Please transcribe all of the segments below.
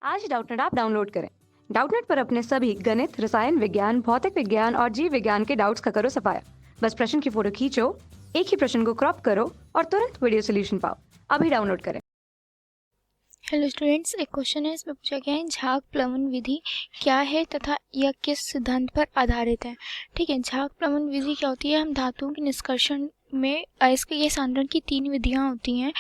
आज ही Doubtnut app download करें। Doubtnut पर अपने सभी गणित, रसायन विज्ञान, भौतिक विज्ञान और जीव विज्ञान के डाउट्स का करो सफाया। बस प्रश्न की फोटो खींचो, एक ही प्रश्न को क्रॉप करो और तुरंत वीडियो सोल्यूशन पाओ। अभी डाउनलोड करें। हेलो स्टूडेंट्स, एक क्वेश्चन है, इसमें पूछा गया है झाग प्लवन विधि क्या है तथा यह किस सिद्धांत पर आधारित है। ठीक है, झाग प्लवन विधि क्या होती है? हम धातुओं के निष्कर्षण में अयस्क के सांद्रण की 3 विधियां होती हैं।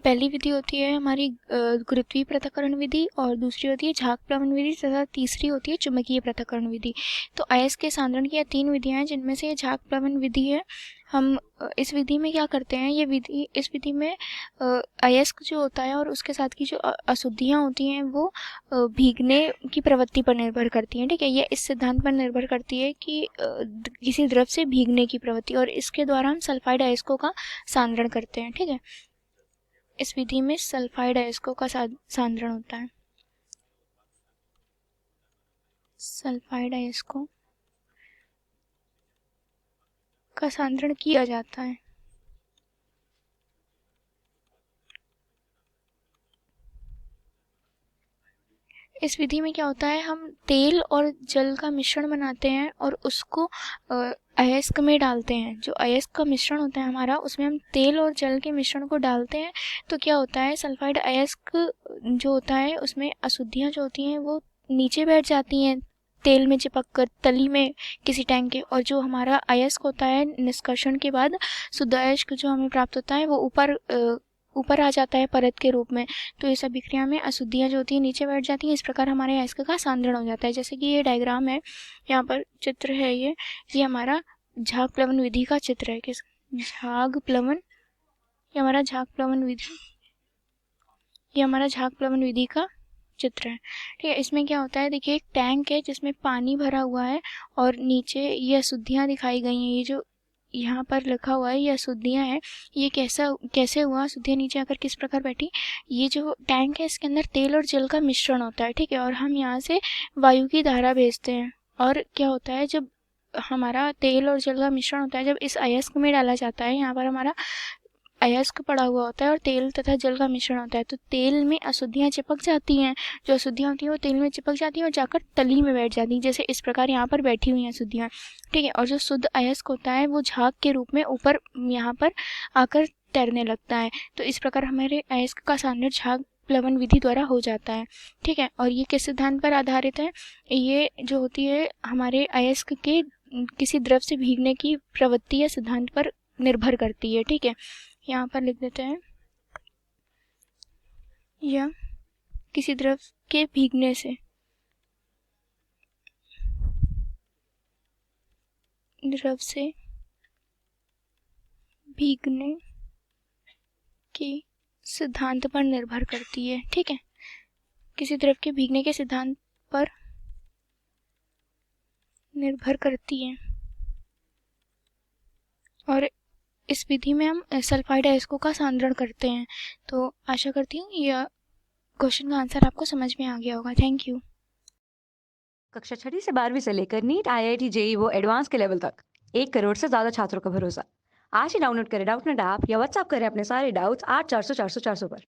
पहली विधि होती है हमारी गुरुत्वीय पृथक्करण विधि, और दूसरी होती है झाग प्लवन विधि, तथा तीसरी होती है चुंबकीय पृथक्करण विधि। तो अयस्क के सांद्रण की 3 विधियां हैं, जिनमें से ये झाग प्लवन विधि है। हम इस विधि में क्या करते हैं, इस विधि में अयस्क जो होता है और उसके साथ की जो अशुद्धियाँ होती हैं वो भीगने की प्रवृत्ति पर निर्भर करती हैं। ठीक है, ये इस सिद्धांत पर निर्भर करती है कि किसी द्रव से भीगने की प्रवृत्ति, और इसके द्वारा हम सल्फाइड अयस्कों का सांद्रण करते हैं। ठीक है, इस विधि में सल्फाइड अयस्कों का सांद्रण होता है। सल्फाइड अयस्कों का सांद्रण किया जाता है। इस विधि में क्या होता है, हम तेल और जल का मिश्रण बनाते हैं और उसको अयस्क में डालते हैं। जो अयस्क का मिश्रण होता है हमारा, उसमें हम तेल और जल के मिश्रण को डालते हैं। तो क्या होता है, सल्फाइड अयस्क जो होता है उसमें अशुद्धियाँ जो होती हैं वो नीचे बैठ जाती हैं तेल में चिपक कर तली में किसी टैंक के, और जो हमारा अयस्क होता है निष्कर्षण के बाद शुद्ध अयस्क जो हमें प्राप्त होता है वो ऊपर आ जाता है परत के रूप में। तो इस अभिक्रिया में अशुद्धियाँ जो होती हैं नीचे बैठ जाती हैं। इस प्रकार हमारे अयस्क का सांद्रण हो जाता है। जैसे कि ये डायग्राम है, यहाँ पर चित्र है, ये हमारा झाग प्लवन विधि का चित्र है। किस झाग प्लवन, ये हमारा झाग प्लवन विधि, ये हमारा झाग प्लवन विधि का चित्र है। ठीक है, इसमें क्या होता है, देखिए एक टैंक है जिसमें पानी भरा हुआ है और नीचे ये अशुद्धियाँ दिखाई गई हैं। ये जो यहाँ पर लिखा हुआ है ये अशुद्धियाँ हैं। ये कैसे हुआ, अशुद्धियाँ नीचे आकर किस प्रकार बैठी। ये जो टैंक है इसके अंदर तेल और जल का मिश्रण होता है। ठीक है, और हम यहाँ से वायु की धारा भेजते हैं। और क्या होता है, जब हमारा तेल और जल का मिश्रण होता है, जब इस अयस्क में डाला जाता है, यहाँ पर हमारा अयस्क पड़ा हुआ होता है और तेल तथा जल का मिश्रण होता है, तो तेल में अशुद्धियाँ चिपक जाती हैं। जो अशुद्धियाँ होती हैं वो तेल में चिपक जाती हैं और जाकर तली में बैठ जाती हैं, जैसे इस प्रकार यहाँ पर बैठी हुई हैं अशुद्धियाँ। ठीक है, और जो शुद्ध अयस्क होता है वो झाग के रूप में ऊपर यहाँ पर आकर तैरने लगता है। तो इस प्रकार हमारे अयस्क का सांद्रण झाग प्लवन विधि द्वारा हो जाता है। ठीक है, और ये किस सिद्धांत पर आधारित है? ये जो होती है हमारे अयस्क के किसी द्रव से भीगने की प्रवृत्ति या सिद्धांत पर निर्भर करती है। ठीक है, यहाँ पर लिख देते हैं, या किसी द्रव के भीगने से भीगने के सिद्धांत पर निर्भर करती है। ठीक है, किसी द्रव के भीगने के सिद्धांत पर निर्भर करती है। और इस विधि में हम सल्फाइड अयस्कों का सांद्रण करते हैं। तो आशा करती हूँ यह क्वेश्चन का आंसर आपको समझ में आ गया होगा। Thank you. कक्षा 6 से 12वीं से लेकर नीट, IIT, JEE वो एडवांस के लेवल तक 1 करोड़ से ज्यादा छात्रों का भरोसा। आज ही डाउनलोड करें डाउटनेट ऐप या व्हाट्सएप करें अपने सारे डाउट्स 8400 400 400 पर।